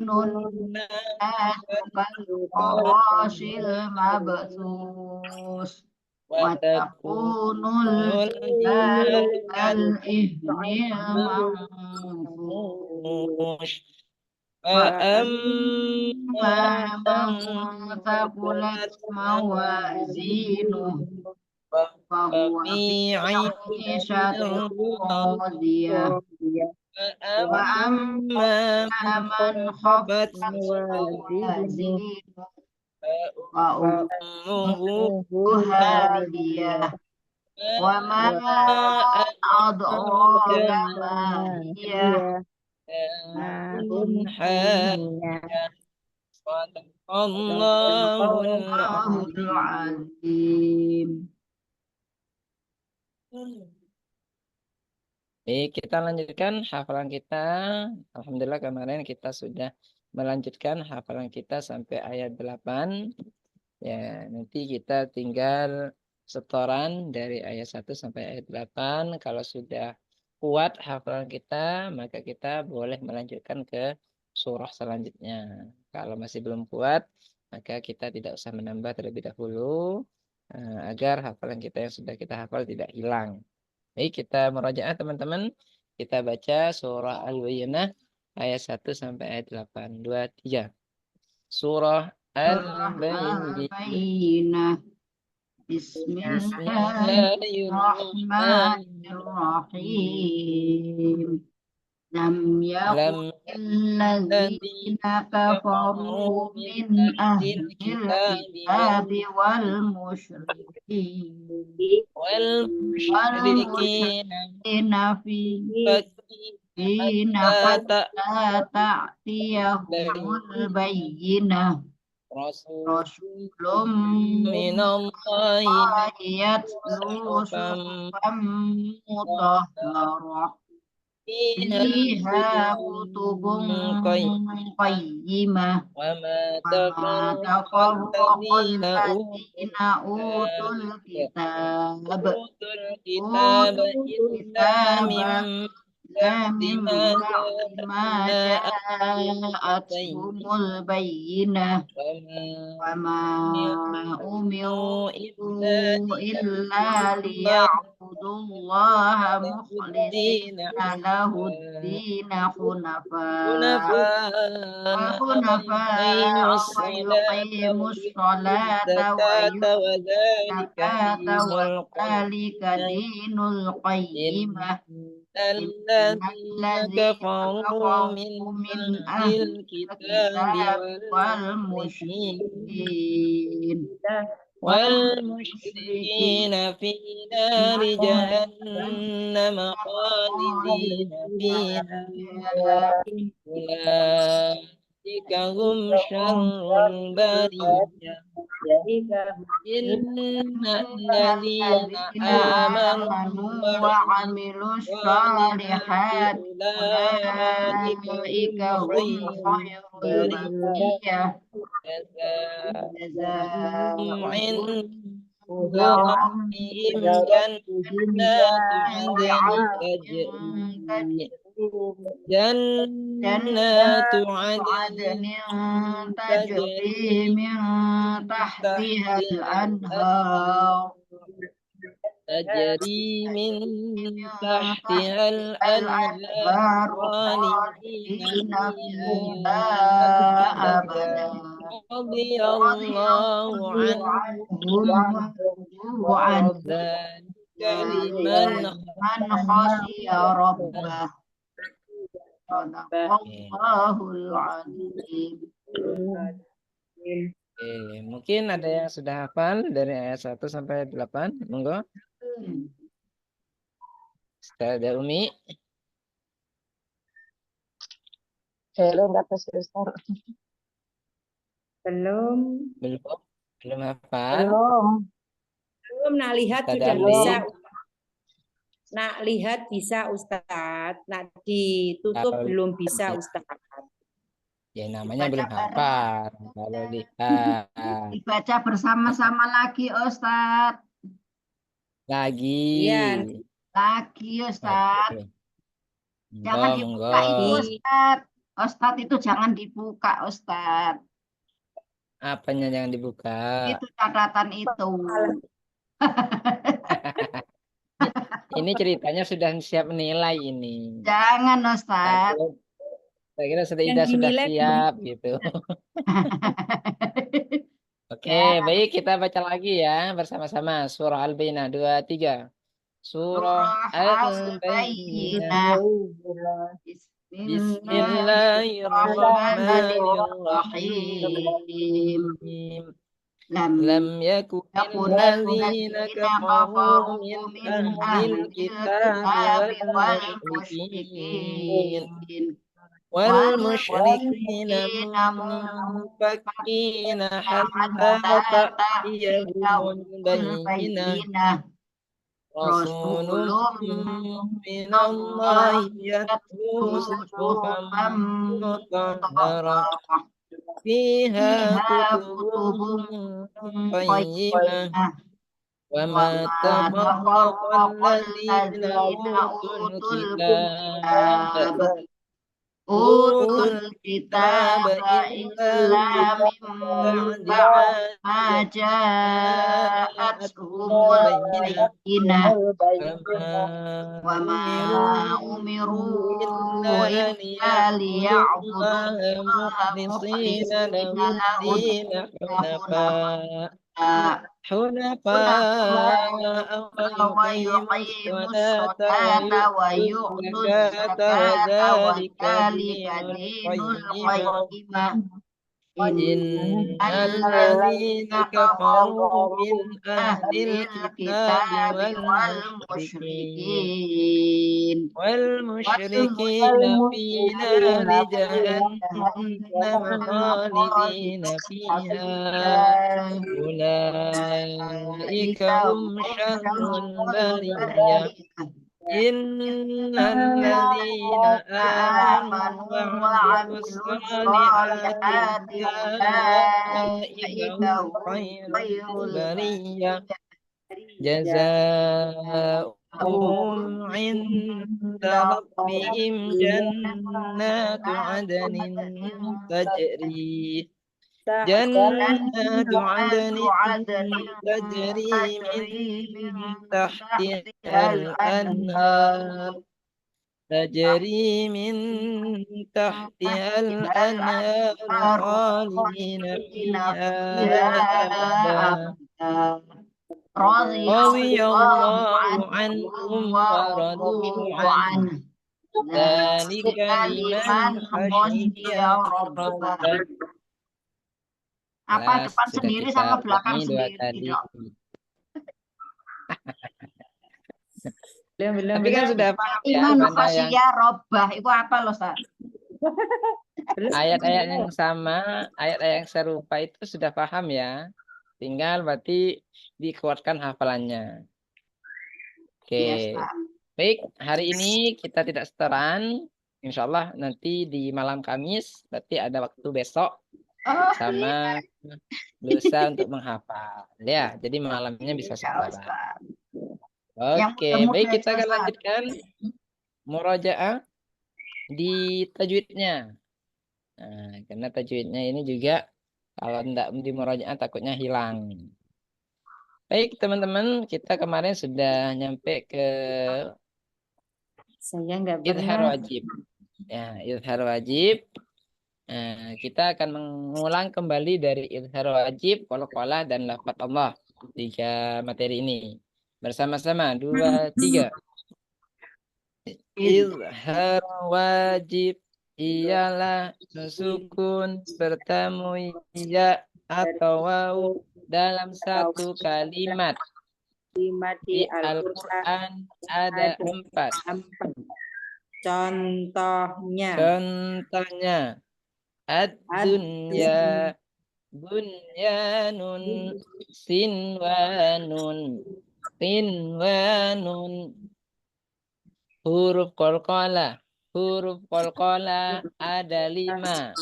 nun kalqarasil mabsus wa takunul kal ihnil manfush فأما من ثقلت موازينه فهو في ففي عيشة عيشة راضية وأما من وأما من خفت خفت موازينه فأمه فأمه هاوية وما أدراك أدراك ما ما هي نار حامية صدق الله الله العظيم. Baik, kita lanjutkan hafalan kita. Alhamdulillah kemarin kita sudah melanjutkan hafalan kita sampai ayat 8. Ya, nanti kita tinggal setoran dari ayat 1 sampai ayat 8. Kalau sudah kuat hafalan kita, maka kita boleh melanjutkan ke surah selanjutnya. Kalau masih belum kuat, maka kita tidak usah menambah terlebih dahulu agar hafalan kita yang sudah kita hafal tidak hilang. Baik, kita merajaah teman-teman. Kita baca surah Al-Bayyinah ayat 1 sampai ayat 8. 2, 3. Surah Surah Al-Bayyinah. Al-Bayyinah. Bismillahirrahmanirrahim. Lam yakun Lam alladzina kafaru kafaru min min ahlil ahlil kitabi kitabi wal musyrikin wal wal musyrikin musyrikin fi hatta hatta ta'tiyahumul bayyinah rasul rasulun minallahi yatlu suhufan suhufan mutahharah fiha fiha kutubun kutubun qayyimah وما وما تفرق تفرق الذين الذين أوتوا الكتاب أوتوا الكتاب أوتوا إلا الكتاب من إلا بعد من ما بعد ما جاءتهم جاءتهم البينة وما أمروا إلا أمروا إلا ليعبدوا الله ليعبدوا الله له مخلصين الدين له الدين حنفاء ويقيموا الصلاة ويقيموا الصلاة والزكاة ويؤتوا وذلك الزكاة دين وذلك القيمة دين إن القيمة إن الذين الذين كفروا كفروا من من أهل أهل الكتاب الكتاب والمشركين والمشركين والمشركين في نار جهنم خالدين فيها أولئك هم شر البرية إن الذين الذين آمنوا آمنوا وعملوا وعملوا الصالحات الصالحات أولئك أولئك هم هم خير خير البرية البرية جزاؤهم جزاؤهم عند ربهم جنات عدن تجري جنات جنات عدن عدن تجري تجري من من تحتها تحتها الأنهار تجري من من تحتها تحتها الأنهار الأنهار خالدين خالدين فيها فيها أبدا رضي رضي الله الله عنه عنهم ورضوا عنه ذلك ذلك لمن من خشي ربه صدق خشي. الله العظيم. Mungkin ada yang sudah hafal dari ayat 1 sampai ayat 8. Monggo. Setelah ada Umi. Belum kata si Ustaz. Belum. Belum hafal. Belum, nak lihat Ustaz sudah Amli. bisa. Nak lihat bisa Ustadz. Nak ditutup Kalau belum bisa lihat, Ustadz. ya namanya belum hafal. Kalau lihat Dibaca bersama-sama lagi Ustadz. lagi. Iya. Lagi Ustadz. Oke. Jangan Monggo, dibuka itu monggo. Ustadz. Ustadz itu jangan dibuka, Ustadz. Apanya yang dibuka? Itu catatan itu. Ini ceritanya sudah siap menilai ini. Jangan, Saya Ustadz. kira, saya kira sudah Yang sudah dinilai siap gitu. Oke, Ya, baik kita baca lagi ya bersama-sama surah Al-Bayyinah 2 3. Surah surah Al-Bayyinah. Al-Bayyinah. Bismillahirrahmanirrahim. Lam Lam yakun yakun alladzina kafaru min min ahlil ahlil kitabi kitabi wal wal musyrikin musyrikin والمشركين منفكين حتى تأتيهم البينة رسول من الله يتلو صحفا مطهرة فيها كتب قيمة وما تفرق الذين أوتوا الكتاب إلا من بعد ما جاءتهم البينة وما أمروا إلا ليعبدوا الله مخلصين له الدين حنفاء ويقيموا الصلاة ويؤتوا الزكاة وذلك دين القيمة إن الذين كفروا من أهل الكتاب والمشركين في نار جهنم خالدين فيها أولئك هم شر البرية إن الذين آمنوا وعملوا الصالحات أولئك هم خير البرية جزاؤهم عند ربهم جنات عدن تجري من تحتها الأنهار خالدين فيها أبدا رضي الله عنهم ورضوا عنه ذلك لمن خشي ربه. Apa depan Sudah sendiri kita sama belakang ulangi dua sendiri? tadi. Tidak. Tapi kan sudah paham ya Iman mana yang khasiyah robbah itu apa loh, Ustaz? ayat-ayat yang sama, ayat-ayat yang serupa itu sudah paham ya. Tinggal berarti dikuatkan hafalannya. Oke. Yes, Pak. Baik, hari ini kita tidak setoran. Insya Allah nanti di malam Kamis, berarti ada waktu besok sama lusa untuk menghafal. Ya, jadi malamnya bisa setoran. Oke, baik kita akan lanjutkan murojaah di tajwidnya. Nah, karena tajwidnya ini juga kalau tidak di murojaah takutnya hilang. Baik teman-teman, kita kemarin sudah nyampe ke Saya nggak izhar pernah. wajib. Ya, izhar wajib. Nah, kita akan mengulang kembali dari izhar wajib, qalqalah dan lafaz Allah. 3 materi ini. Bersama-sama 2 3. Izhar wajib ialah sukun bertemu ya atau waw dalam satu kalimat. Di Al-Quran ada 4. Contohnya ad-dunya bunyanun sinwanun huruf qalqalah ada 5.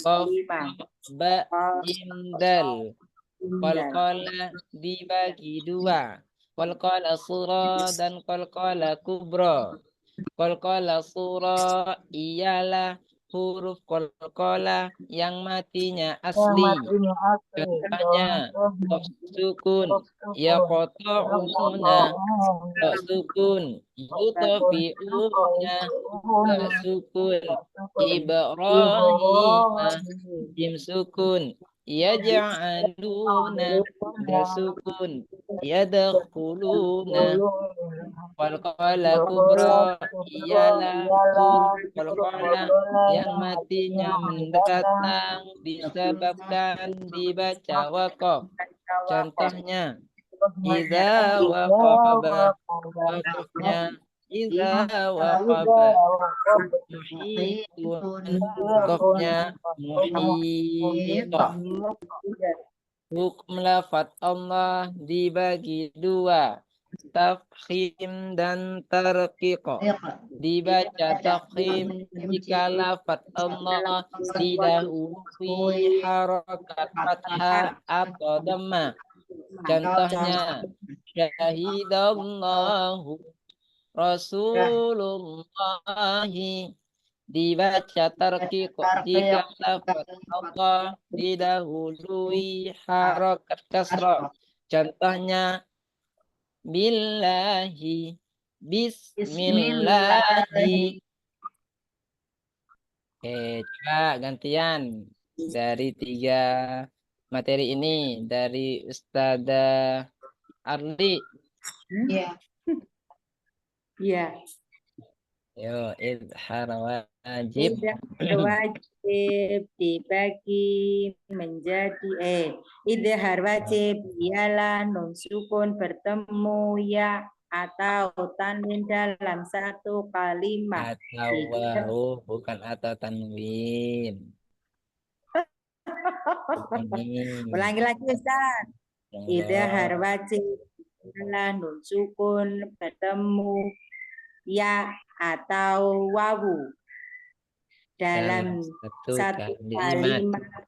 Qaf ba jim dal. Qalqalah dibagi 2. Qalqalah surah dan qalqalah kubra. Qalqalah surah ialah huruf qalqalah yang matinya yang asli. matinya asli. Contohnya Contohnya qaf sukun, ya sukun, qata'una, ta sukun, yutafi'una, ta sukun, Ibrahima, jim sukun, yaj'aluna, dal sukun, yadkhuluna, qalqalah kubra ialah huruf qalqalah yang matinya mendatang disebabkan dibaca waqaf. Contohnya idza waqaba, waqafnya idza waqaba, muhitun, qafnya muhita. Hukum lafaz Allah dibagi dua, tafkhim dan tarqiq. Dibaca tafkhim jika lafaz Allah didahului harakat fathah atau dhammah. Contohnya syahidallahu Rasulullahi. Dibaca tarqiq jika lafaz Allah didahului harakat kasrah. Contohnya billahi, bismillahi. Oke, coba gantian dari 3 materi ini dari Ustazah Arli. Iya. Ya, Yo, izhar wajib. wajib dibagi menjadi idhar wajib ialah nun sukun bertemu ya atau tanwin dalam satu kalimat. Atau wahu, bukan atau tanwin. Ini. Ulangi lagi Ustaz. Idhar wajib ialah nun sukun bertemu ya atau wawu dalam satu kalimat.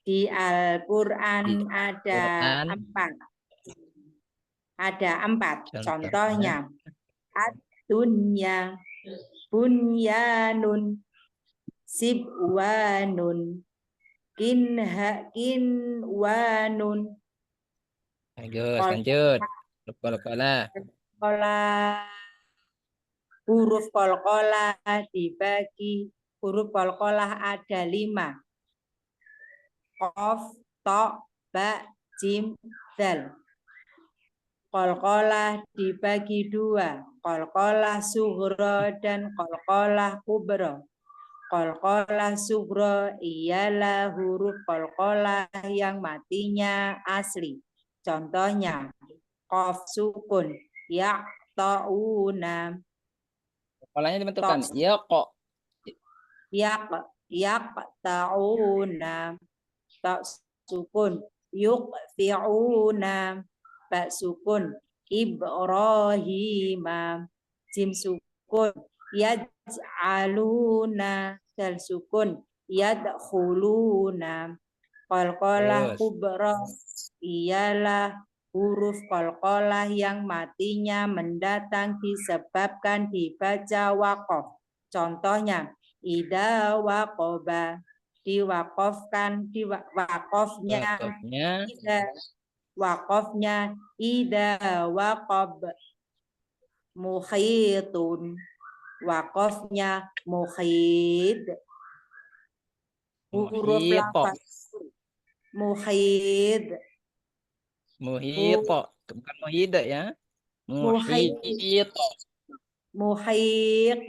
Di Al-Quran ada empat. Ada 4. Contohnya ad-dunya, bunyanun, sibwanun, kinwanun. Bagus, lanjut. Qalqalah. Huruf qalqalah dibagi. Huruf qalqalah ada 5. Qaf, ta, ba, jim, dal. Qalqalah dibagi 2. Qalqalah sughra dan qalqalah kubra. Qalqalah sughra ialah huruf qalqalah yang matinya asli. Contohnya qaf sukun, ya, ta'una. Qalqalahnya dibentukkan ya kok. Yak ta'una. Ta sukun, yuk fi'una. Ba sukun, Ibrahima. Jim sukun, yaj'aluna. Dal sukun, yadkhuluna. Qalqalah kubra ialah huruf qalqalah yang matinya mendatang disebabkan dibaca waqaf. Contohnya ida waqoba, diwakofkan, wakofnya ida waqob, mukhitun, wakofnya mukhid. Huruf lafaz mukhid, muhito, bukan muhida ya. Muhito. Muhiq.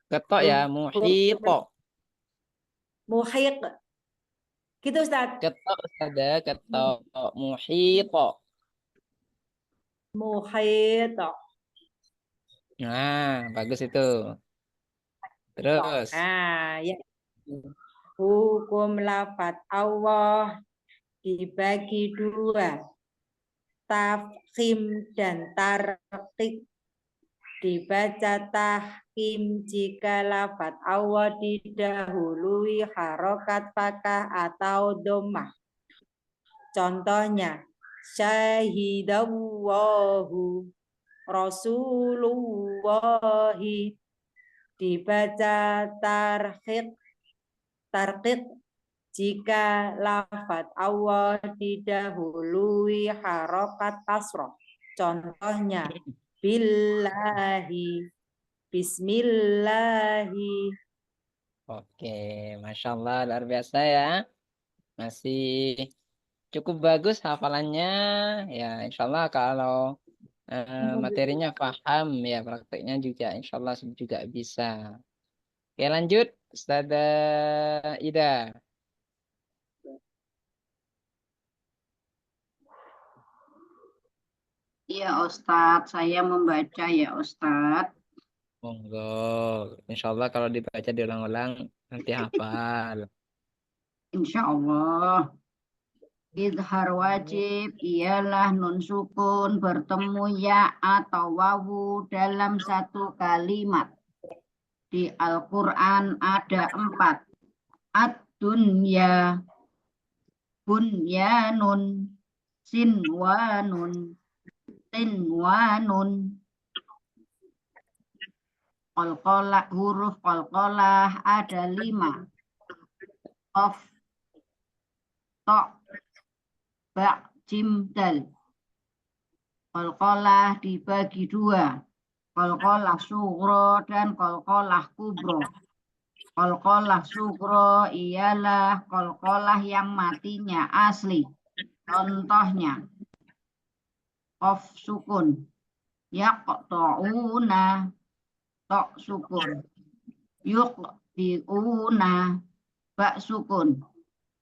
Ketok ya, muhito. Muhiq. Gitu Ustaz. Ketok Ustazah, ketok. Muhito. Muhito. Nah, bagus itu. Terus. Ya. Hukum lafaz Allah dibagi 2. Tafkhim dan tarqiq. Dibaca tahkim jika lafaz Allah didahului harokat fathah atau dhammah. Contohnya syahidallahu rasulullahi. dibaca tarqiq jika lafaz Allah didahului harokat kasroh. Contohnya billahi, bismillahi. Oke, Masya Allah, luar biasa ya. Masih cukup bagus hafalannya. Ya, insya Allah kalau materinya paham, ya prakteknya juga insya Allah juga bisa. Oke, lanjut. Ustazah Ida. Iya Ustadz, saya membaca ya Ustadz. Monggo. Insya Allah kalau dibaca diulang-ulang nanti hafal. Insya Allah. Idhar wajib ialah nun sukun bertemu ya atau wawu dalam satu kalimat. Di Al-Quran ada 4. Ad-dunya, bunyanun, sinwanun, tinwanun. Qalqalah, huruf qalqalah ada 5. Qaf, ta, ba, jim, dal. Qalqalah dibagi 2. Qalqalah sugro dan qalqalah kubro. Qalqalah sugro ialah qalqalah yang matinya asli. Contohnya qaf sukun, yaqta'una, ta sukun, yuqti'una, ba sukun,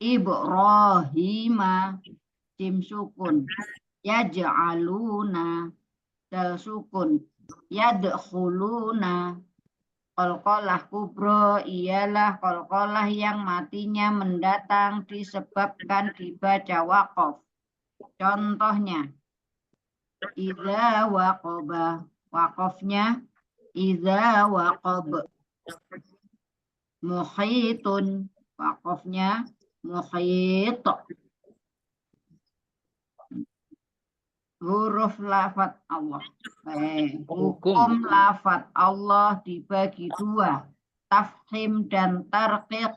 Ibrahima, jim sukun, yaj'aluna, dal sukun, yadkhuluna. Qalqalah kubro ialah qalqalah yang matinya mendatang disebabkan dibaca waqaf. Contohnya idza waqaba, waqafnya idza waqab. Muhitun, waqafnya muhit. Huruf lafaz Allah. Hukum lafaz Allah dibagi 2. Tafkhim dan tarqiq.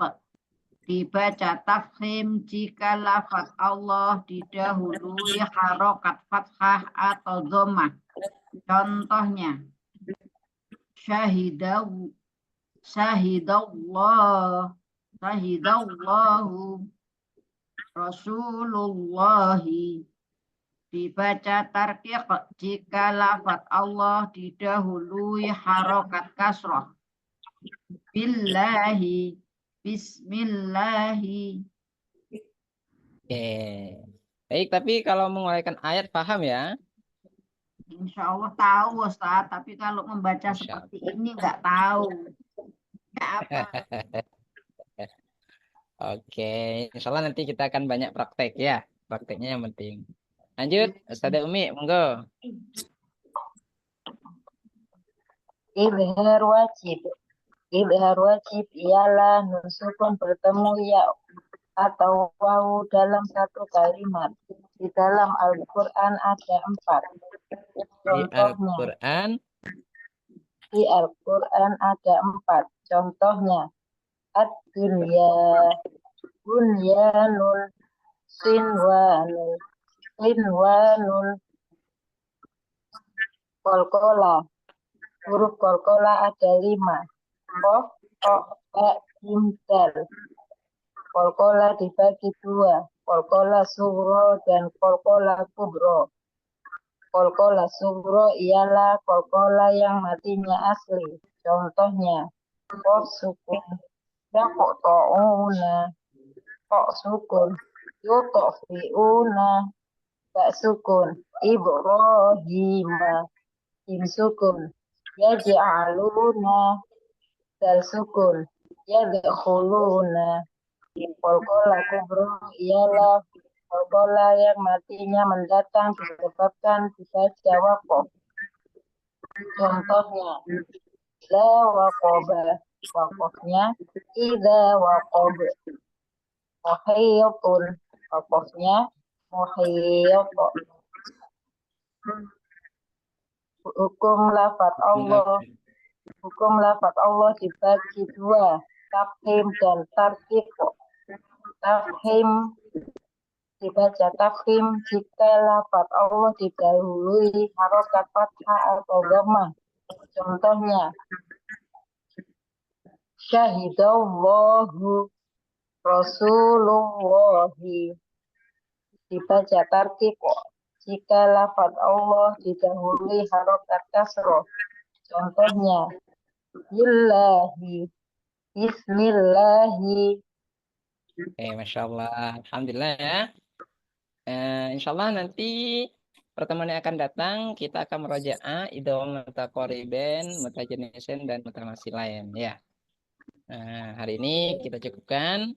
Dibaca tafkhim jika lafaz Allah didahului harokat fathah atau dhammah. Contohnya syahidallah, syahidallahu, rasulullahi. Dibaca tarqiq jika lafaz Allah didahului harokat kasroh. Billahi, bismillahi. Oke. Baik, tapi kalau menguraikan ayat paham ya? Insya Allah tahu Ustaz, tapi kalau membaca Masya seperti ini nggak tahu. Nggak apa. Oke, insya Allah nanti kita akan banyak praktek ya. Prakteknya yang penting. Lanjut, Ustazah Umi, monggo. Idhar wajib. Idhar wajib ialah nun sukun bertemu ya atau wawu dalam satu kalimat. Di dalam Al-Quran ada 4. Di Contohnya, Al-Quran di Al-Quran ada 4. Contohnya, ad-dunya, bunyanun, sinwanun, sinwanun, qalqalah. Huruf qalqalah ada 5. Qaf, ta, ba, jim, dal. Qalqalah dibagi 2. Qalqalah sugro dan qalqalah kubro. Qalqalah sugro ialah qalqalah yang matinya asli. Contohnya, qaf sukun, yaqta'una, ta sukun, yutfi'una, ba sukun, Ibrahima, jim sukun, yaj'aluna, dal sukun, yadkhuluna. Qalqalah kubro ialah qalqalah yang matinya mendatang disebabkan dibaca waqaf. Contohnya, la waqaba, waqafnya idza waqab. Muhitun, waqafnya muhit. Hukum lafaz Allah Hukum lafaz Allah dibagi dua, tafhim dan tarkib. Tafhim dibaca tafhim jika lafaz Allah didahului harokat fathah atau dhammah. Contohnya, syahidallahu Rasulullahi. Dibaca tarkib jika lafaz Allah didahului harokat kasroh. Contohnya, Billahi, Bismillahi. Masya Allah. Alhamdulillah ya. Insya Allah nanti pertemuan yang akan datang kita akan merojaah idgham mutaqaribain, mutajanisin dan mutamasilain ya. Hari ini kita cukupkan.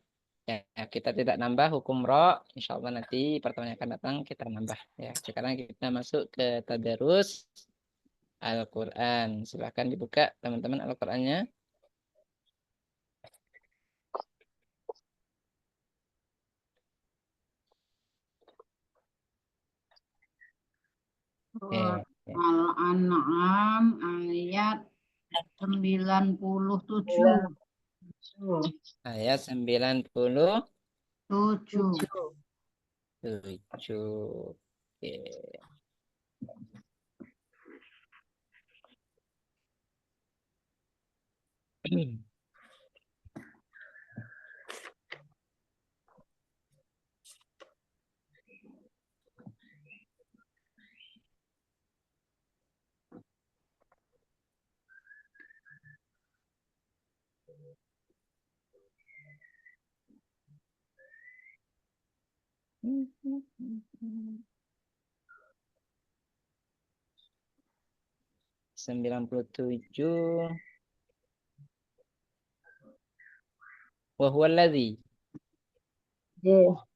Ya, kita tidak nambah hukum ro. Insya Allah nanti pertemuan yang akan datang kita nambah. Ya, sekarang kita masuk ke tadarus Al-Quran. Silakan dibuka teman-teman Al-Qurannya. Al-An'am ayat 97. Ayat 97. 7. Oke. Sembilan puluh tujuh. Wahuwaladzi. Oke,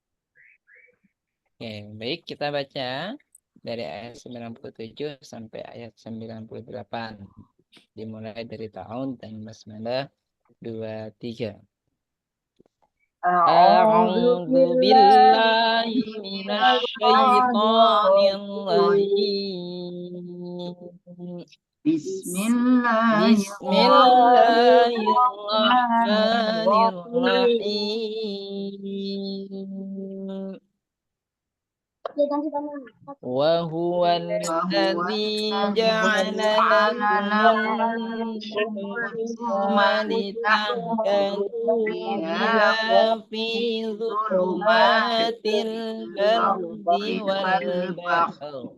baik kita baca dari ayat 97 sampai ayat 98. Dimulai dari ta'awun dan basmalah 23. A'udzu billahi minasy syaithanir rajim. Bismillahirrahmanirrahim. وهو الذي جعل لكم النجوم لتهتدوا بها في ظلمات البر والبحر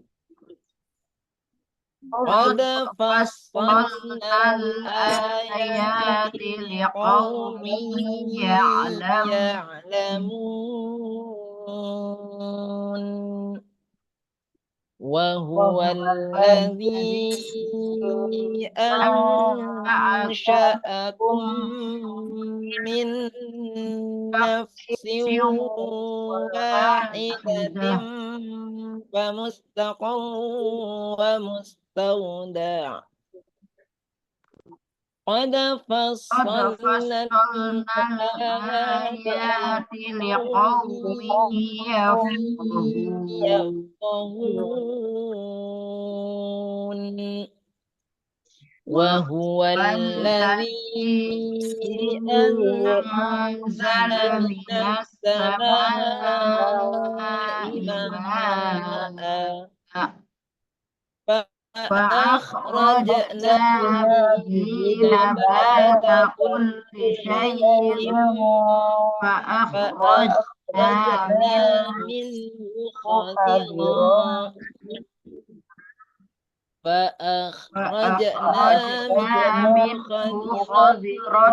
قد فصلنا الآيات لقوم يعلمون وهو الذي أنشأكم من نفس واحدة فمستقر ومستودع قد فصلنا الآيات لقوم يفقهون وهو الذي أنزل من السماء ماء فأخرجنا به نبات كل شيء فأخرجنا منه خضرا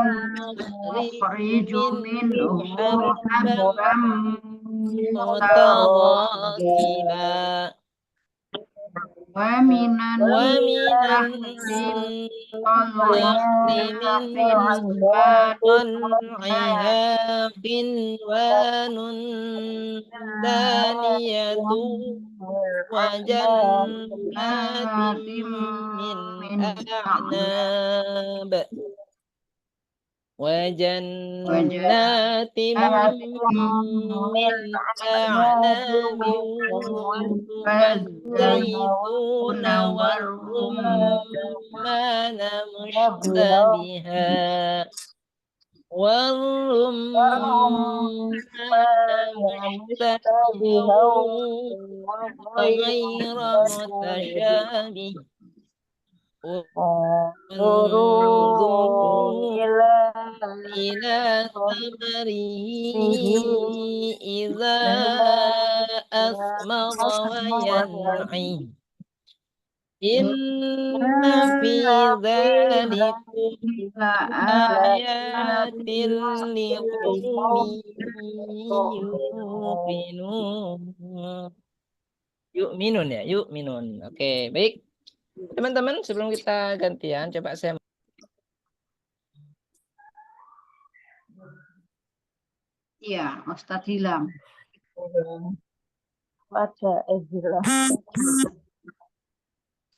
نخرج منه حبا متراكبا ومن النخل من طلعها قنوان دانية وجنات من أعناب وجنات من أعناب والزيتون والرمان مشتبها والرمان مشتبها غير متشابه انظروا إلى ثمره إذا أثمر وينعي إن في ذلكم آيات لقوم yu'minun ya, yu'minun. Oke, baik. Teman-teman, sebelum kita gantian, coba saya Iya, Ustadz hilang.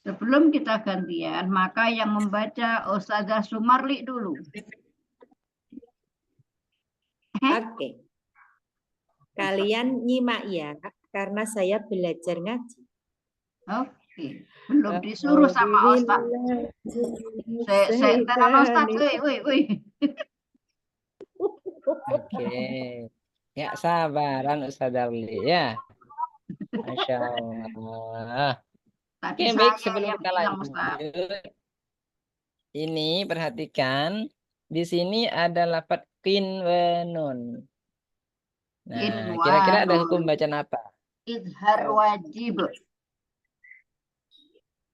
Sebelum kita gantian, maka yang membaca Ustazah Sumarli dulu. Oke. Kalian nyimak ya, karena saya belajar ngaji. Oke, belum disuruh sama Ustadz. Saya tenan Ustadz, woi. Oke. Nggak sabaran Ustaz Darli ya. Masya Allah. Tadi Oke, baik. saya Sebelum yang kita bilang, Ustadz. lanjut, ini perhatikan. Di sini ada lafadz qin wa nun. Nah, kira-kira ada hukum bacaan apa? Izhar wajib.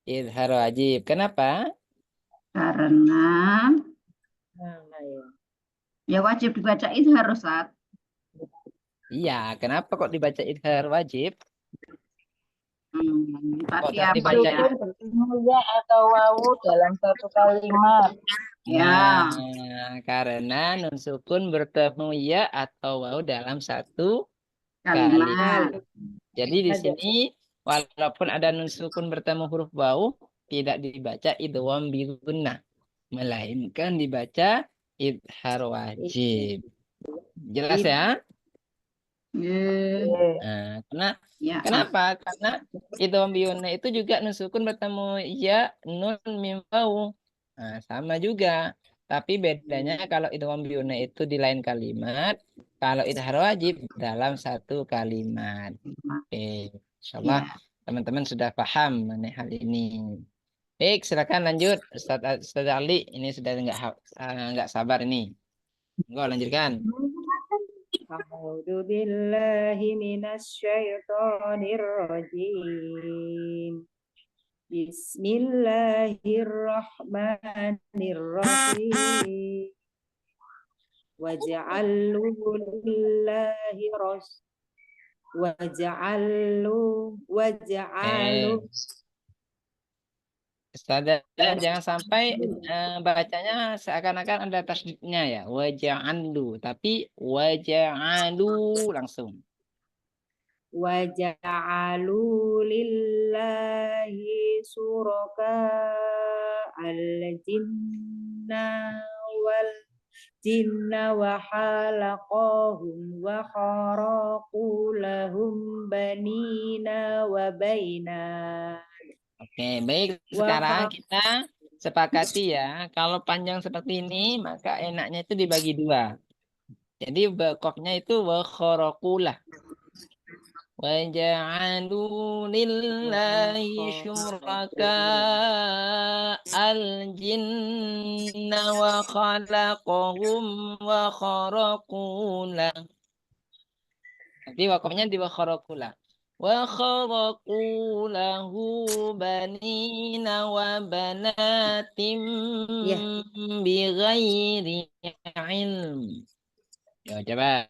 Izhar wajib. Kenapa? Karena ya wajib dibaca izhar, Ustadz. Iya, kenapa kok dibaca izhar wajib? Tadi Kok dibaca ya atau wawu dalam satu kalimat. Ya. Nah, karena nun sukun bertemu ya atau wawu dalam satu kalimat. Jadi di sini walaupun ada nun sukun bertemu huruf wawu, tidak dibaca idgham bi gunnah, melainkan dibaca izhar wajib. Jelas ya? Nah, kenapa? Karena idgham bi gunnah itu juga nun sukun bertemu ya, nun mim wawu. Nah, sama juga. Tapi bedanya kalau idgham bi gunnah itu di lain kalimat, kalau izhar wajib dalam satu kalimat. Oke, insyaallah teman-teman sudah paham mengenai hal ini. Baik, silakan lanjut Ustaz Ali. Ini sudah nggak sabar ini. Enggak lanjutkan. A'udzu billahi minasyaitonir rajim. Bismillahirrahmanirrahim. Waj'alu lillahi waj'alu Ustaz, jangan sampai bacanya seakan-akan ada tasdidnya ya. Waja'alu, tapi waja'alu langsung. Waja'alu lillahi suraka al-jinna wal jinna wa halaqahum wa kharaqu lahum banina wa baina. Oke, baik. Sekarang kita sepakati ya. Kalau panjang seperti ini, maka enaknya itu dibagi dua. Jadi bakoknya itu wa kharaqu وَجَعَلُوا لِلَّهِ شُرَكَاءَ الْجِنَّ وَخَلَقَهُمْ وَخَرَقُوا لَهُ. Nanti wakafnya di وَخَرَقُوا لَهُ. وَخَرَقُوا لَهُ بَنِينَ وَبَنَاتٍ بِغَيْرِ عِلْمٍ. Ya, coba.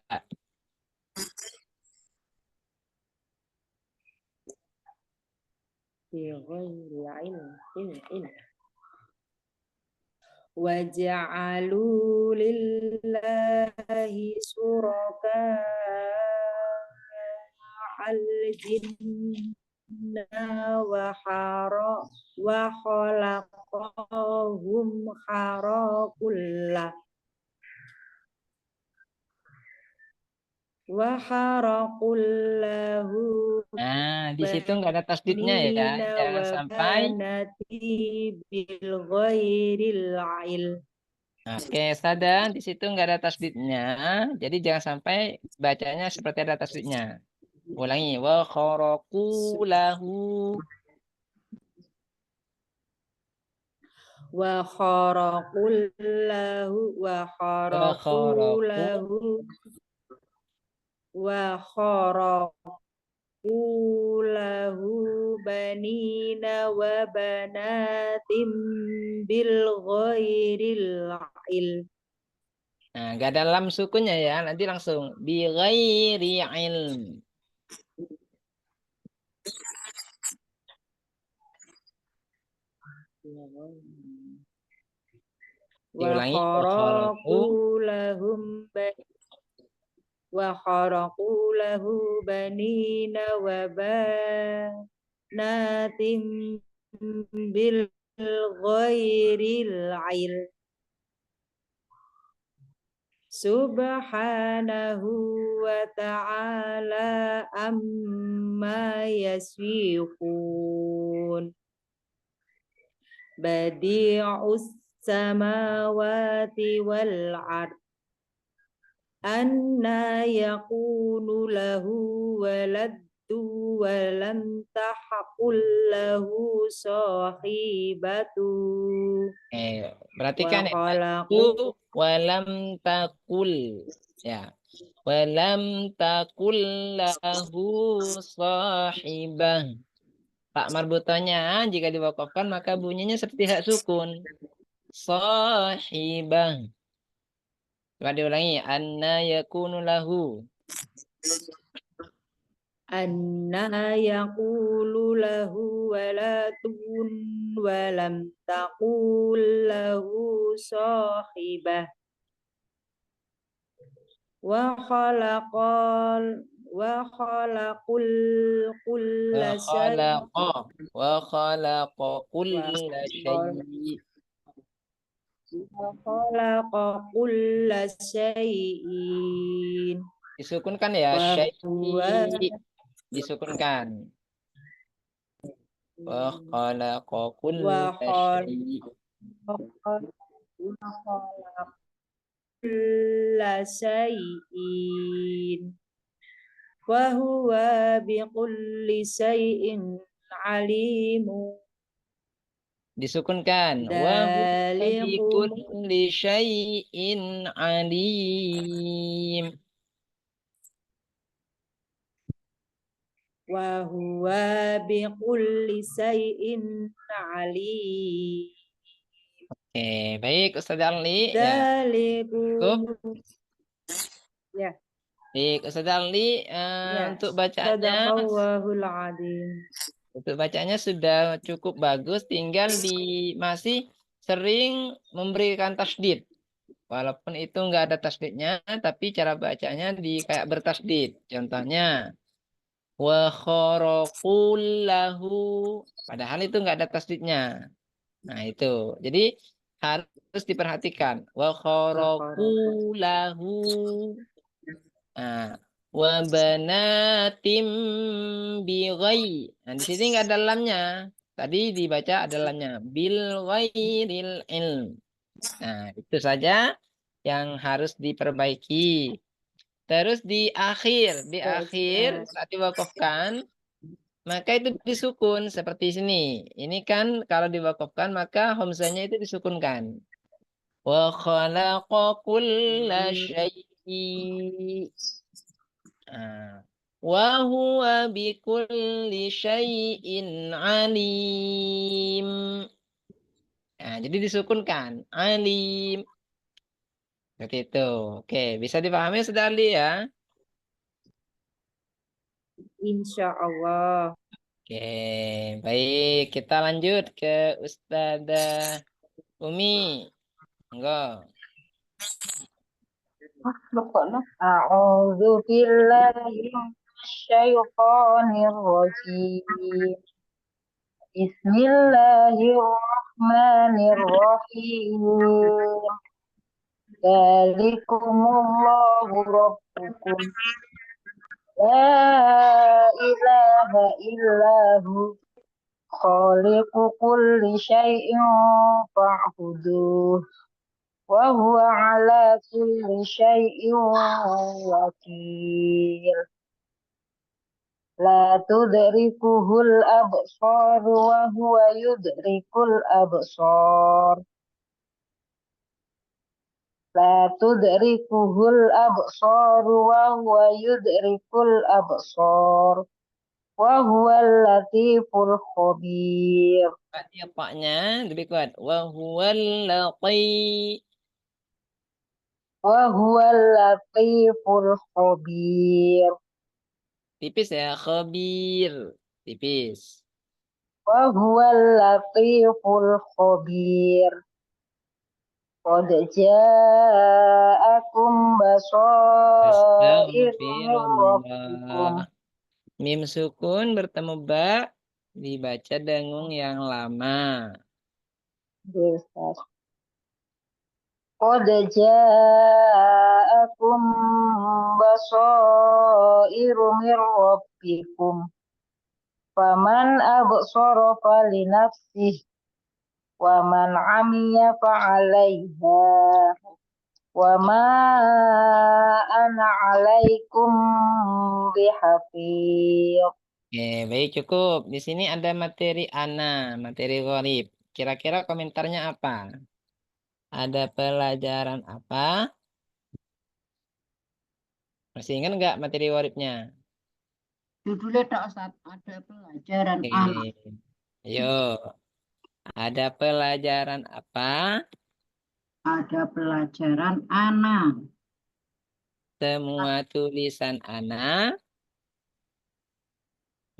Waja'alu lillahi suraka al-jinna wa khalaqahum kharaqullah. wa kharaqul lahu Nah, di situ nggak ada tasdidnya ya. banina Jangan wa sampai. banati bil ghairil il. Oke, sadar di situ nggak ada tasdidnya. Jadi jangan sampai bacanya seperti ada tasdidnya. Ulangi. Wa kharaqu lahu. Wa kharaqul lahu wa Wa kharaqu kharaqu. lahu wa kharaqu lahu banina wa banatim bil ghairil il. Nah, nggak ada lam sukunnya ya. Nanti langsung. Bi ghairi ilm. Wa Diulangi. Wa kharaqu kharaqu. lahum wa kharaqu lahu banina wa banatim bil ghairil il. Subhanahu wa ta'ala amma yasifun. Badi'us samawati wal ard. Anna yakunu lahu waladdu wa lam tahqul lahu sahibatu. Perhatikan ya. Khalaqu Itu walam takul. Ya. Walam takul lahu sahibah. Pak marbutannya jika diwakafkan maka bunyinya seperti hak sukun. Sahibah. Coba diulangi. Anna yakunu lahu. anna yaqulu lahu waladun wa lam taqul lahu sahibah wa khalaqul kulla syai' Wa khalaqa kulla syai'. wa khalaqa kulla syai'in Disukunkan ya. wa huwa Syai'. Disukunkan. Wa khalaqa kulla syai'. kulla syai'in wa huwa bikulli syai'in alimu. Disukunkan. Wa huwa bikulli syai'in alim. Wa huwa bikulli syai'in alim. Oke, baik Ustaz Ali ya. Dzalikum. Ya. Baik Ustaz Ali Ya. untuk bacaannya Sadaqallahul adzim. untuk bacanya sudah cukup bagus, tinggal masih sering memberikan tasdid. Walaupun itu nggak ada tasdidnya, tapi cara bacanya kayak bertasdid. Contohnya wa kharaqullahu. Padahal itu nggak ada tasdidnya. Nah, itu. Jadi harus diperhatikan. Wa kharaqullahu. Nah, wa banatim bi ghai. Nah, di sini nggak ada lamnya. Tadi dibaca ada lamnya. Bil ghairil ilm. Nah, itu saja yang harus diperbaiki. Terus di akhir saat diwakafkan, maka itu disukun seperti sini. Ini kan kalau diwakafkan maka hamzahnya itu disukunkan. Wa khalaqa kulla syai'. Wa huwa bikulli syai'in alim. Nah, jadi disukunkan. Alim. Seperti itu. Oke, bisa dipahami sudah Ali ya? Insya Allah. Oke, baik. Kita lanjut ke Ustazah Umi. Enggak. A'udzu billahi minasyaitonir rajim. Bismillahirrahmanirrahim. Dzalikumullahu rabbukum La ilaha illahu khaliqu kulli syai'in fa'buduh wa huwa ala kulli syai'in wakil. La tudrikuhul absar wa huwa yudrikul absar. La tudrikuhul absar wa huwa yudrikul absar. Wa huwal latiful khabir. Ya, paknya lebih kuat. Wa huwal laqi. Wa huwal latiful khabir. Tipis ya, khabir. Tipis. Wa huwal latiful khabir. Qad ja'akum basair min rabbikum. Astagfirullah. Mim sukun bertemu ba dibaca dengung yang lama. Qad ja'akum basairu min rabbikum. Faman absara falinafsih wa man 'amiya fa'alaiha wa ma ana 'alaikum bihafiz. Oke, baik cukup. Di sini ada materi materi gharib. Kira-kira komentarnya apa? Ada pelajaran apa? Masih ingat nggak materi gharibnya? Judulnya tak Ustaz, ada pelajaran Oke. anak. Ayo, ada pelajaran apa? Ada pelajaran anak. Semua tulisan anak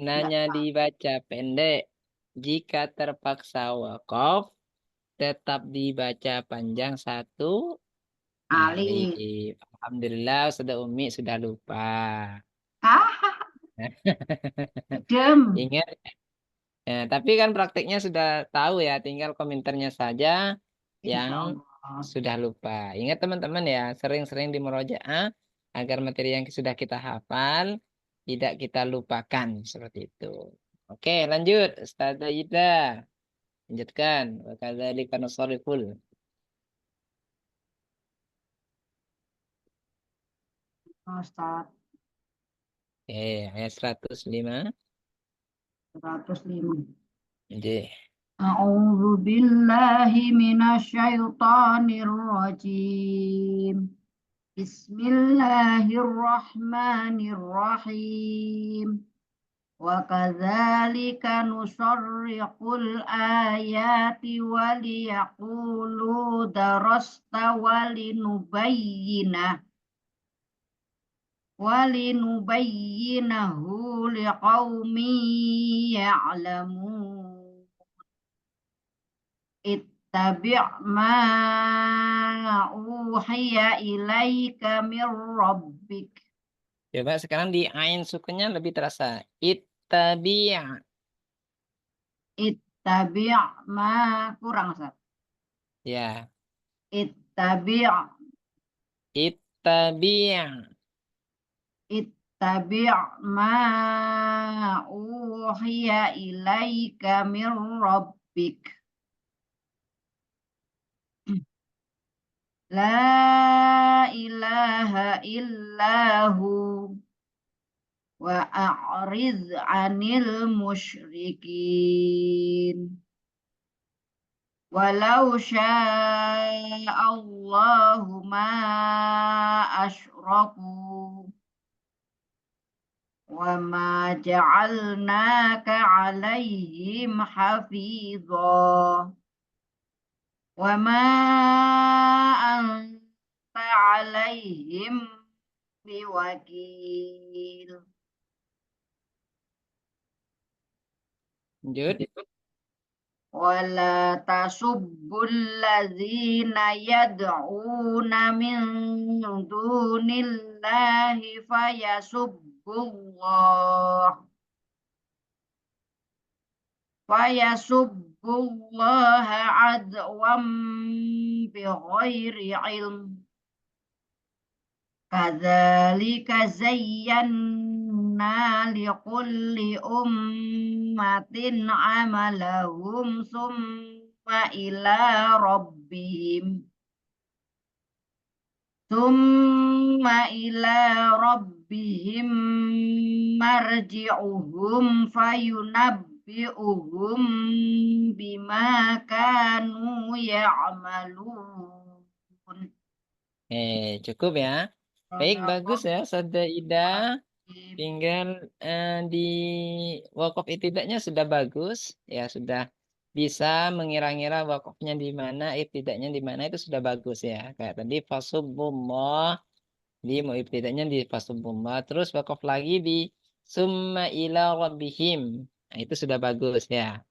nanya dibaca pendek. Jika terpaksa wakaf, tetap dibaca panjang satu Alif. alif. Alhamdulillah, sudah Umi sudah lupa. Dem. Ingat, tapi kan prakteknya sudah tahu ya, tinggal komentarnya saja yang Insyaallah. sudah lupa. Ingat teman-teman ya, sering-sering di murojaah agar materi yang sudah kita hafal tidak kita lupakan seperti itu. Oke, lanjut. Ustazah Ida, lanjutkan. Wa kadzalika nusarriful. Ustaz, Oke, ayat 105. 105. Oke. A'udzu billahi minasyaitonir rajim. Bismillahirrahmanirrahim. Wa kadzalika nusarriqul ayati wa liyaqulu darasta wa linubayyinahu liqaumin ya'lamun. Ittabi' ma uhiya ilaika mir rabbik. Coba sekarang di ain sukunnya lebih terasa. Ittabi'. Ittabi' ma kurang Ustaz. Ya, Ittabi' ittabi'. Ittabi' ma uhiya ilaika mir rabbik. La ilaha illahu wa a'rid 'anil musyrikin. Walau sya'allahu ma asyraku wa ma ja'alnaka 'alaihim hafidha wa ma anta 'alaihim biwakil. Lanjut. Wala tasubbul ladzina yad'una min dunillahi fayasubbullaha adwam bighairi ilm. Kadzalika ja'alna likulli ummatin amalahum summa ila rabbihim marji'uhum fayunabbi'uhum bima kanu ya'malun. Cukup ya. Baik, bagus ya, Sada Ida. Tinggal di wakaf ibtida'nya sudah bagus, ya sudah bisa mengira-ngira wakafnya di mana, ibtida'nya di mana, itu sudah bagus ya. Kayak tadi fasubullah, di mau ibtida'nya di fasubullah, terus wakaf lagi di summa ila rabbihim. Nah, itu sudah bagus ya.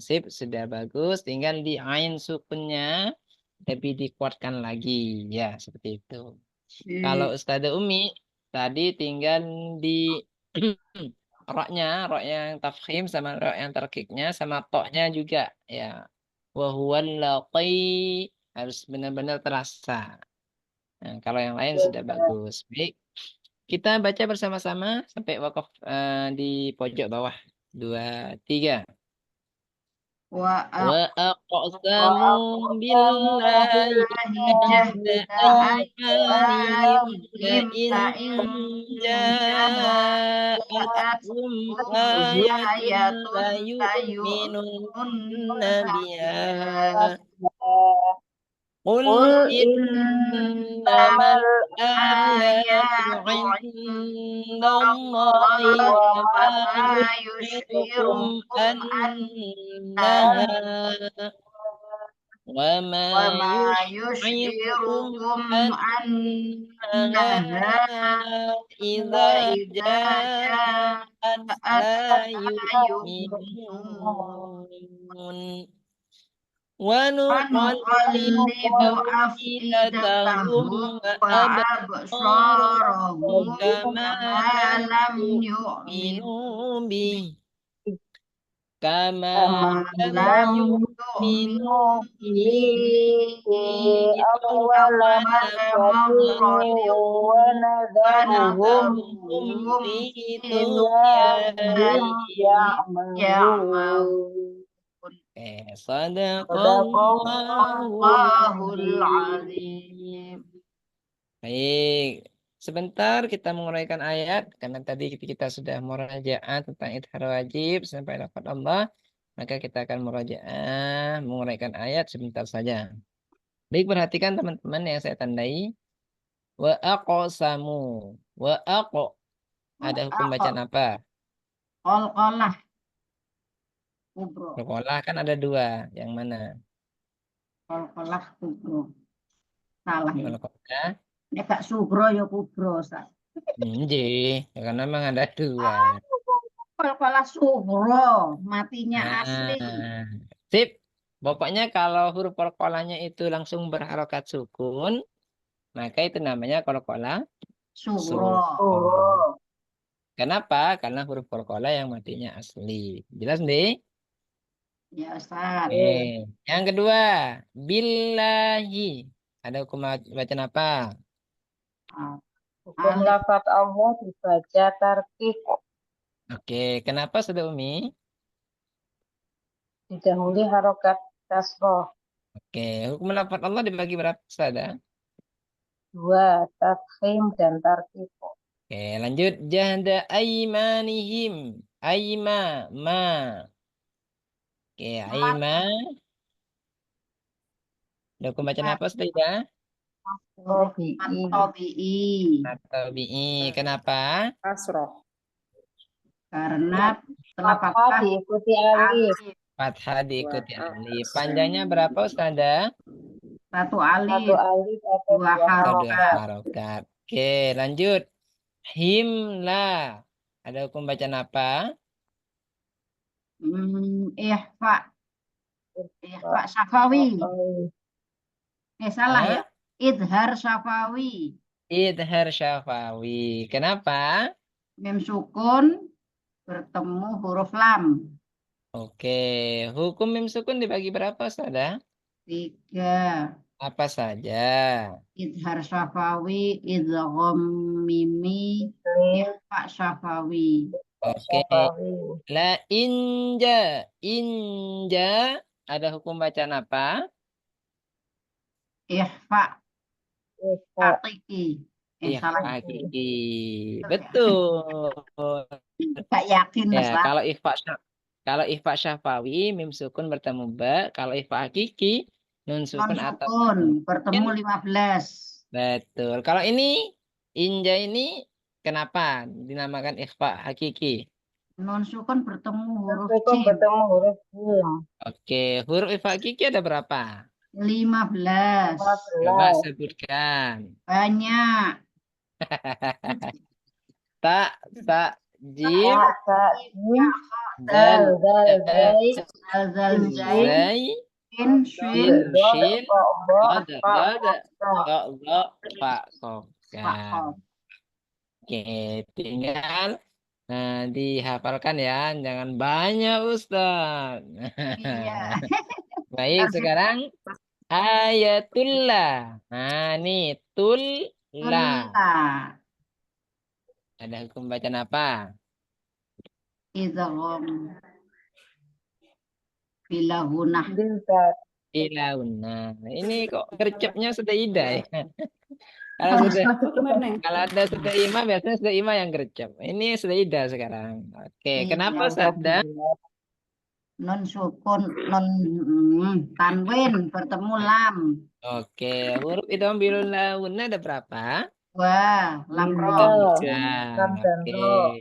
Sip, sudah bagus. Tinggal di ain sukunnya lebih dikuatkan lagi, ya seperti itu. Kalau Ustazah Umi tadi tinggal di rok yang tafkhim sama rok yang tarkiknya sama toknya juga ya. Wa huwal laqi harus benar-benar terasa. Nah, kalau yang lain sudah bagus. Baik, kita baca bersama-sama sampai wakaf di pojok bawah. 2, 3. Wa وأقسموا بالله جهد أيمانهم لئن جاءتهم آية ليؤمنن بها قل إنما الآيات عند الله وما يشعركم أنها وما يشعركم أنها إذا جاءت لا يؤمنون ونقلب أفئدتهم وأبصارهم كما لم يؤمنوا به كما لم يؤمنوا به أول مرة ونذرهم في طغيانهم يعمهون. Sadaqallahul azim. Baik, sebentar kita menguraikan ayat karena tadi kita sudah murajaah tentang idhar wajib sampai lafaz Allah, maka kita akan murajaah menguraikan ayat sebentar saja. Baik, perhatikan teman-teman yang saya tandai. Wa aqsamu. Wa aqo. Ada hukum bacaan apa? Qalqalah kubro. Qalqalah kan ada 2. Yang mana? Qalqalah kubro. Salah ya. Qalqalah. Nek gak subro ya kubro, Ustaz. Ya, karena memang ada 2. Qalqalah subro, matinya asli. Sip. Pokoknya kalau huruf qalqalahnya itu langsung berharokat sukun, maka itu namanya qalqalah Subro. Kenapa? Karena huruf qalqalah yang matinya asli. Jelas, nih? Ya, Ustaz. Yang kedua, billahi. Ada hukum bacaan apa? Hukum lafaz Allah dibaca tarkik. Oke, kenapa sudah Umi? Didahului harokat kasroh. Oke, hukum lafaz Allah dibagi berapa saja? 2, tafkhim dan tarkik. Oke, lanjut. Jahda aimanihim. Aima, ma. Oke, aima. Ada hukum bacaan apa sudah? Tabi'i. Kenapa? Kasroh. Karena setelah Fathah diikuti alif. Fathah diikuti alif. Panjangnya berapa Ustazah? 1 1 alif, alif atau 2 2 harokat. Harokat. Oke, lanjut. Himla. Ada hukum bacaan apa? Ihfa. Ihfa syafawi. Salah ya. Idhar syafawi. Idhar syafawi. Kenapa? Mim sukun bertemu huruf lam. Oke, hukum mim sukun dibagi berapa, Ustazah? 3. Apa saja? Idhar syafawi, idgham mimi, ikhfa syafawi. Oke. Syafawi. La inja. Inja. Ada hukum bacaan apa? Ikhfa Ikhfa. hakiki. Salah. Hakiki. Betul. Gak yakin Ya, Mas lah. kalau ikhfa syafawi mim sukun bertemu ba, kalau ikhfa hakiki nun Non sukun atau sukun bertemu tanwin. 15. Betul. Kalau ini inja ini kenapa dinamakan ikhfa hakiki? Non sukun bertemu huruf Sukun jim. bertemu huruf jim. Oke, huruf ikhfa hakiki ada berapa? 15. Coba 15. sebutkan. Banyak. Tak, tak, jim, Sa, jim, dal, dal, zai, Zal jim, zain, zai, shin, shin, sin, dod, shin, ko, bo, qad, fa, qad, sa. go, fa, kof. Pak Ya. Kof. Oke, tinggal dihafalkan ya, jangan banyak Ustaz. Iya. Baik, sekarang ayatullah. Nah, ini tullah. Tulla. Ada hukum bacaan apa? Idgham bila gunah. Diltat. Ilaun. Nah, ini kok gercepnya sudah ida ya. Kalau sudah Kalau ada sudah ima, biasanya sudah ima yang gercep. Ini sudah ida sekarang. Oke, kenapa Iya. Sadda? Non sukun, non tanwin bertemu lam. Oke, huruf idgham bilul launna ada berapa? Wah, lam ro. Tiga. Lam dan Oke. ro.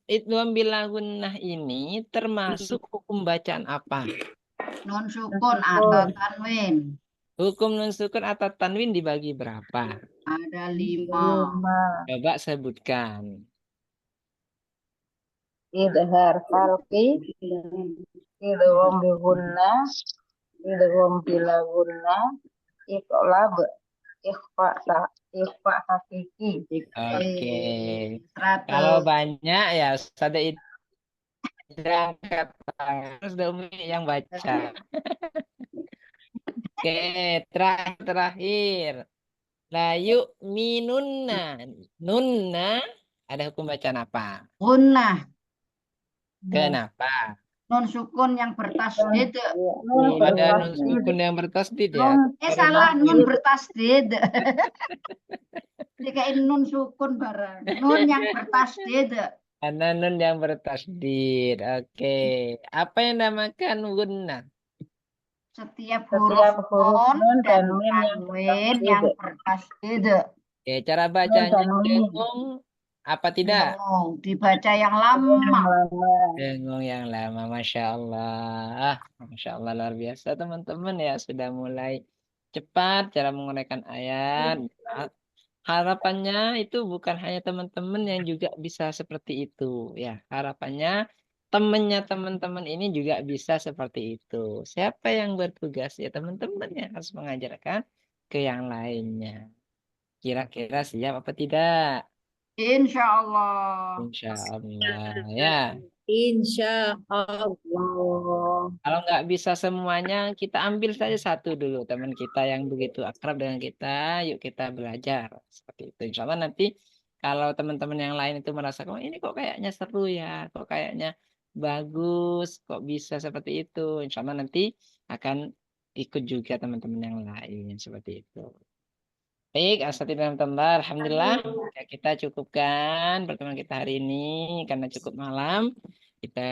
Idgham bilagunnah ini termasuk hukum bacaan apa? Non sukun atau tanwin. Hukum nun sukun atau tanwin dibagi berapa? Ada 5. 5. Coba sebutkan. Idhar falki. Idgham bi gunna. Idgham bila gunna. Iqlab. Ikhfa hakiki. Oke. 100. Kalau banyak ya sada angkat tangan sudah Umi yang baca. Oke, terakhir. Layu minunna. Nunna ada hukum bacaan apa? Gunnah. Kenapa? Non sukun yang bertasdid. Ada nun sukun yang bertasdid ya. Salah, nun bertasdid. Dikain nun sukun barang. Nun yang bertasdid. Ada nun yang bertasdid. Oke. Apa yang namakan gunnah? Setiap Setiap huruf huruf nun dan mim tanwin yang bertasdid. Oke, cara bacanya dan mim. dengung apa tidak? Dengung, dibaca yang Yang lama. lama. Dengung yang lama, Masya Allah. Masya Allah, luar biasa teman-teman ya. Sudah mulai cepat cara menggunakan ayat. Harapannya itu bukan hanya teman-teman yang juga bisa seperti itu. Ya, harapannya temannya teman-teman ini juga bisa seperti itu. Siapa yang bertugas ya teman-teman yang harus mengajarkan ke yang lainnya. Kira-kira siap apa tidak? Insya Allah. Insya Allah ya. Insya Allah. Kalau nggak bisa semuanya, kita ambil saja satu dulu teman kita yang begitu akrab dengan kita. Yuk kita belajar seperti itu. Insya Allah nanti kalau teman-teman yang lain itu merasa, oh ini kok kayaknya seru ya, kok kayaknya bagus, kok bisa seperti itu. Insya Allah nanti akan ikut juga teman-teman yang lain seperti itu. Baik, Asatidz alhamdulillah ya, kita cukupkan pertemuan kita hari ini karena cukup malam. Kita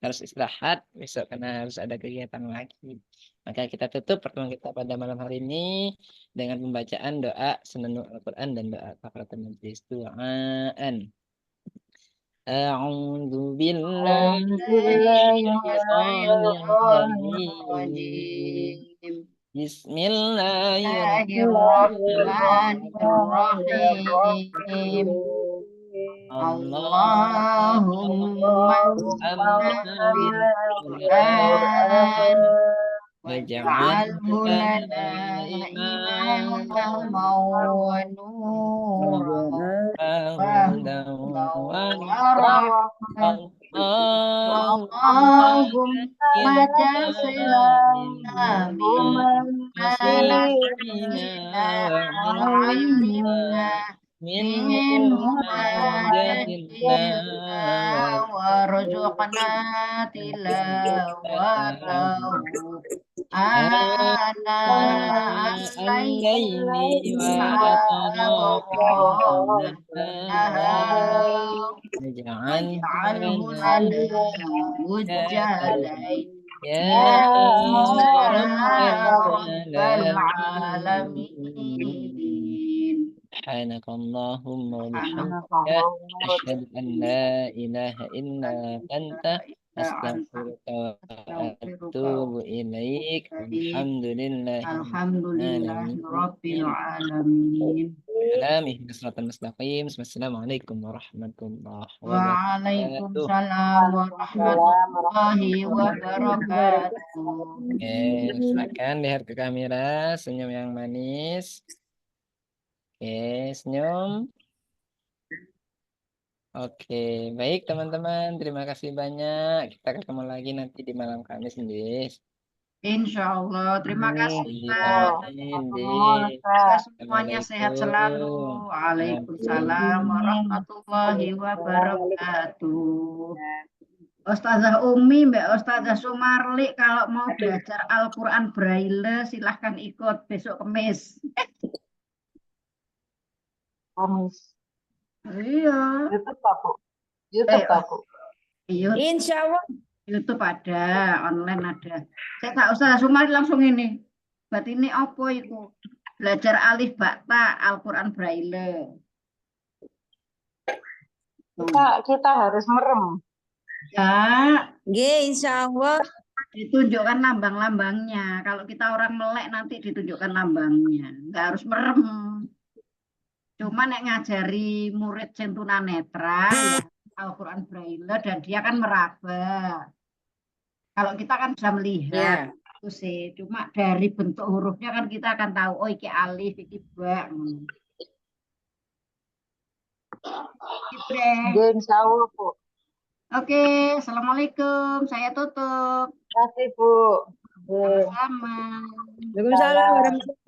harus istirahat besok karena harus ada kegiatan lagi. Maka kita tutup pertemuan kita pada malam hari ini dengan pembacaan doa senandung Al-Quran dan doa kafaratul majlis. Doaan. A'udzu billahi Bismillahirrahmanirrahim. Allahumma ambil Quran waj'alhu lana imaman wa nuran wa Allahumma Allahumma ja'alna منهما جهلنا وارزقنا تلاوته آناء الليل الليل وأطراف النهار النهار واجعله واجعله لنا لنا حجة يا رب العالمين. العالمين. سبحانك اللهم وبحمدك Subhanallah. أشهد أن لا إله إلا أنت أستغفرك أستغفرك وأتوب إليك والحمد لله رب الحمد لله رب العالمين. العالمين. سلام اهدنا الصراط المستقيم. السلام عليكم ورحمة الله وبركاته. Waalaikumsalam warahmatullahi wabarakatuh. Oke, silakan lihat ke kamera, senyum yang manis. Oke, senyum. Oke, baik teman-teman, terima kasih banyak. Kita ketemu lagi nanti di malam Kamis, Nis. Insya Allah. Terima kasih, Pak. Amin, Semoga semuanya sehat selalu. Assalamualaikum. Waalaikumsalam warahmatullahi wabarakatuh. Ustazah Umi, Mbak Ustazah Sumarli, kalau mau belajar Al-Quran Braille, silahkan ikut besok Kamis. Kamis. Iya, YouTube aku. YouTube aku. YouTube, Insya Allah. YouTube ada, online ada. Saya tak Ustazah Sumarli langsung ini. Berarti ini apa itu? Belajar alif bakta Al-Quran Braille. Kita harus merem. Ya, Nggih, insya Allah. ditunjukkan lambang-lambangnya. Kalau kita orang melek nanti ditunjukkan lambangnya. Nggak harus merem. Cuma nek ngajari murid sing tunanetra ya Al-Quran Braille dan dia kan meraba. Kalau kita kan bisa melihat Ya. itu sih. Cuma dari bentuk hurufnya kan kita akan tahu oh iki alif, iki ba. Gitu deh. Nggih, insya Allah, Bu. Oke, assalamualaikum. Saya tutup. Terima kasih, Bu. Nggih. Sama-sama. Waalaikumsalam warahmatullahi